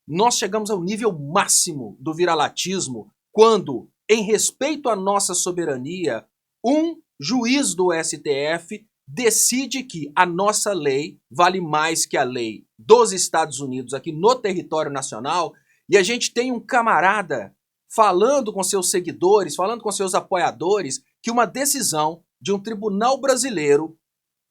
nós chegamos ao nível máximo do viralatismo quando, em respeito à nossa soberania, um juiz do STF decide que a nossa lei vale mais que a lei dos Estados Unidos aqui no território nacional, e a gente tem um camarada falando com seus seguidores, falando com seus apoiadores, que uma decisão de um tribunal brasileiro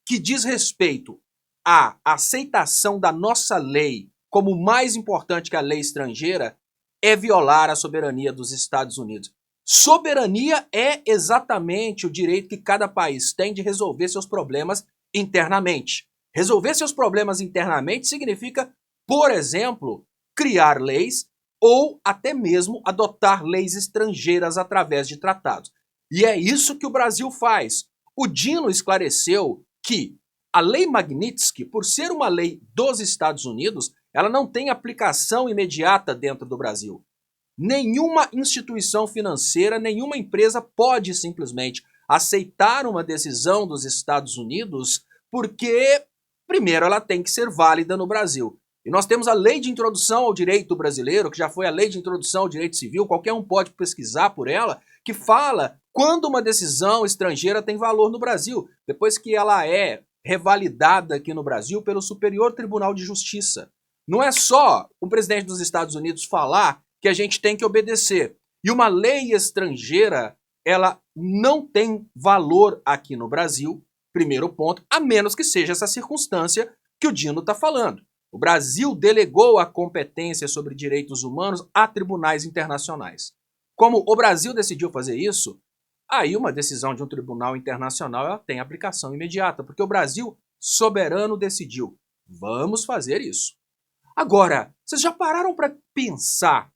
que diz respeito à aceitação da nossa lei como mais importante que a lei estrangeira é violar a soberania dos Estados Unidos. Soberania é exatamente o direito que cada país tem de resolver seus problemas internamente. Resolver seus problemas internamente significa, por exemplo, criar leis ou até mesmo adotar leis estrangeiras através de tratados. E é isso que o Brasil faz. O Dino esclareceu que a Lei Magnitsky, por ser uma lei dos Estados Unidos, ela não tem aplicação imediata dentro do Brasil. Nenhuma instituição financeira, nenhuma empresa pode simplesmente aceitar uma decisão dos Estados Unidos porque, primeiro, ela tem que ser válida no Brasil. E nós temos a Lei de Introdução ao Direito Brasileiro, que já foi a Lei de Introdução ao Direito Civil, qualquer um pode pesquisar por ela, que fala quando uma decisão estrangeira tem valor no Brasil, depois que ela é revalidada aqui no Brasil pelo Superior Tribunal de Justiça. Não é só o presidente dos Estados Unidos falar que a gente tem que obedecer. E uma lei estrangeira, ela não tem valor aqui no Brasil, primeiro ponto, a menos que seja essa circunstância que o Dino está falando. O Brasil delegou a competência sobre direitos humanos a tribunais internacionais. Como o Brasil decidiu fazer isso, aí uma decisão de um tribunal internacional ela tem aplicação imediata, porque o Brasil, soberano, decidiu. Vamos fazer isso. Agora, vocês já pararam para pensar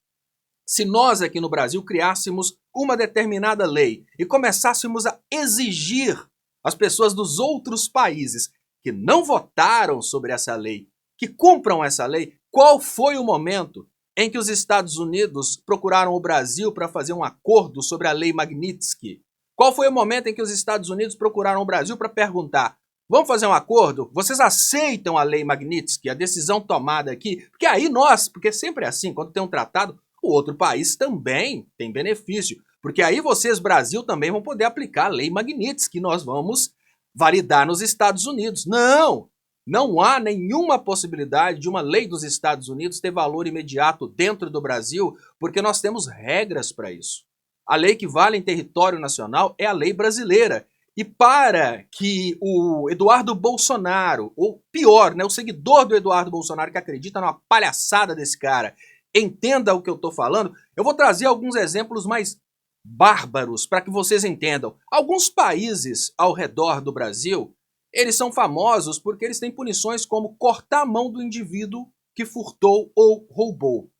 se nós aqui no Brasil criássemos uma determinada lei e começássemos a exigir às pessoas dos outros países que não votaram sobre essa lei, que cumpram essa lei, qual foi o momento em que os Estados Unidos procuraram o Brasil para fazer um acordo sobre a Lei Magnitsky? Qual foi o momento em que os Estados Unidos procuraram o Brasil para perguntar: vamos fazer um acordo? Vocês aceitam a Lei Magnitsky, a decisão tomada aqui? Porque aí nós, porque sempre é assim, quando tem um tratado, o outro país também tem benefício. Porque aí vocês, Brasil, também vão poder aplicar a Lei Magnitsky, que nós vamos validar nos Estados Unidos. Não! Não há nenhuma possibilidade de uma lei dos Estados Unidos ter valor imediato dentro do Brasil, porque nós temos regras para isso. A lei que vale em território nacional é a lei brasileira. E para que o Eduardo Bolsonaro, ou pior, né, o seguidor do Eduardo Bolsonaro que acredita numa palhaçada desse cara, entenda o que eu estou falando, eu vou trazer alguns exemplos mais bárbaros para que vocês entendam. Alguns países ao redor do Brasil, eles são famosos porque eles têm punições como cortar a mão do indivíduo que furtou ou roubou.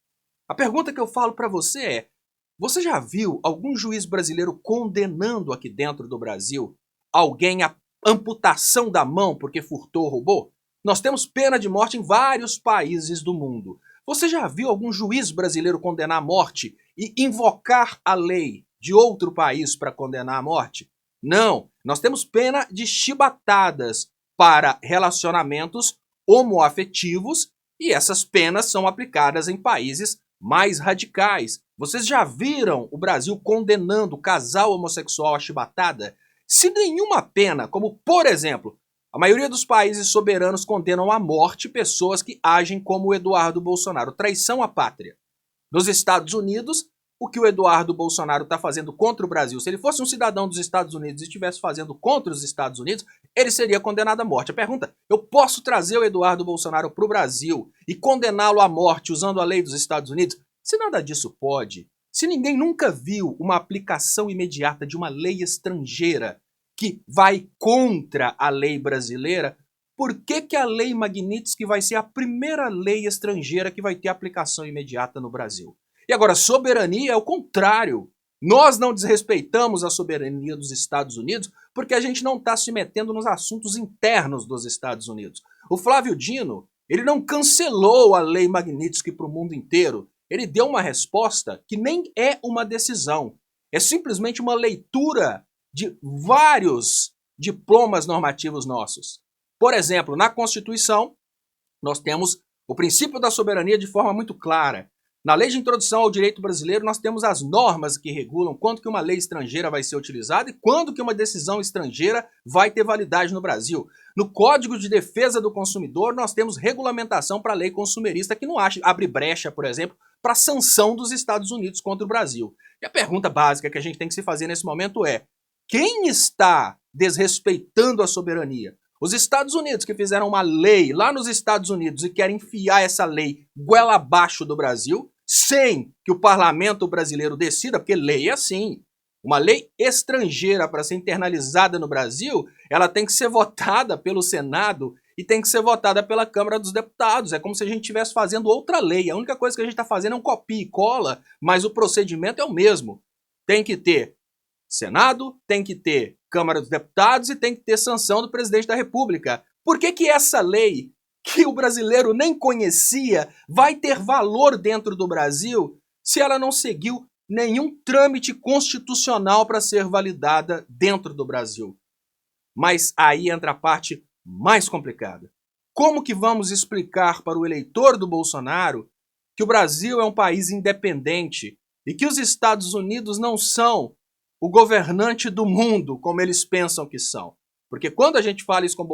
A pergunta que eu falo para você é: você já viu algum juiz brasileiro condenando aqui dentro do Brasil alguém à amputação da mão porque furtou ou roubou? Nós temos pena de morte em vários países do mundo. Você já viu algum juiz brasileiro condenar a morte e invocar a lei de outro país para condenar a morte? Não, nós temos pena de chibatadas para relacionamentos homoafetivos e essas penas são aplicadas em países mais radicais. Vocês já viram o Brasil condenando o casal homossexual à chibatada? Se nenhuma pena, como por exemplo, a maioria dos países soberanos condenam à morte pessoas que agem como o Eduardo Bolsonaro, traição à pátria. Nos Estados Unidos, o que o Eduardo Bolsonaro está fazendo contra o Brasil, se ele fosse um cidadão dos Estados Unidos e estivesse fazendo contra os Estados Unidos, ele seria condenado à morte. A pergunta: eu posso trazer o Eduardo Bolsonaro para o Brasil e condená-lo à morte usando a lei dos Estados Unidos? Se nada disso pode, se ninguém nunca viu uma aplicação imediata de uma lei estrangeira que vai contra a lei brasileira, por que a Lei Magnitsky vai ser a primeira lei estrangeira que vai ter aplicação imediata no Brasil? E agora, soberania é o contrário. Nós não desrespeitamos a soberania dos Estados Unidos porque a gente não está se metendo nos assuntos internos dos Estados Unidos. O Flávio Dino, ele não cancelou a Lei Magnitsky para o mundo inteiro. Ele deu uma resposta que nem é uma decisão. É simplesmente uma leitura de vários diplomas normativos nossos. Por exemplo, na Constituição, nós temos o princípio da soberania de forma muito clara. Na lei de introdução ao direito brasileiro, nós temos as normas que regulam quando que uma lei estrangeira vai ser utilizada e quando que uma decisão estrangeira vai ter validade no Brasil. No Código de Defesa do Consumidor, nós temos regulamentação para a lei consumerista que não abre brecha, por exemplo, para a sanção dos Estados Unidos contra o Brasil. E a pergunta básica que a gente tem que se fazer nesse momento é: quem está desrespeitando a soberania? Os Estados Unidos, que fizeram uma lei lá nos Estados Unidos e querem enfiar essa lei goela abaixo do Brasil, sem que o parlamento brasileiro decida, porque lei é assim. Uma lei estrangeira para ser internalizada no Brasil, ela tem que ser votada pelo Senado e tem que ser votada pela Câmara dos Deputados. É como se a gente estivesse fazendo outra lei. A única coisa que a gente está fazendo é um copia e cola, mas o procedimento é o mesmo. Tem que ter Senado, tem que ter Câmara dos Deputados e tem que ter sanção do presidente da República. Por que que essa lei, que o brasileiro nem conhecia, vai ter valor dentro do Brasil se ela não seguiu nenhum trâmite constitucional para ser validada dentro do Brasil? Mas aí entra a parte mais complicada. Como que vamos explicar para o eleitor do Bolsonaro que o Brasil é um país independente e que os Estados Unidos não são o governante do mundo, como eles pensam que são? Porque quando a gente fala isso com o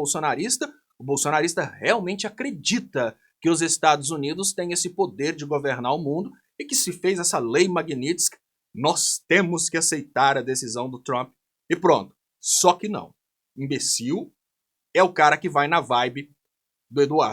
bolsonarista realmente acredita que os Estados Unidos têm esse poder de governar o mundo e que se fez essa lei Magnitsky, nós temos que aceitar a decisão do Trump e pronto. Só que não. Imbecil é o cara que vai na vibe do Eduardo.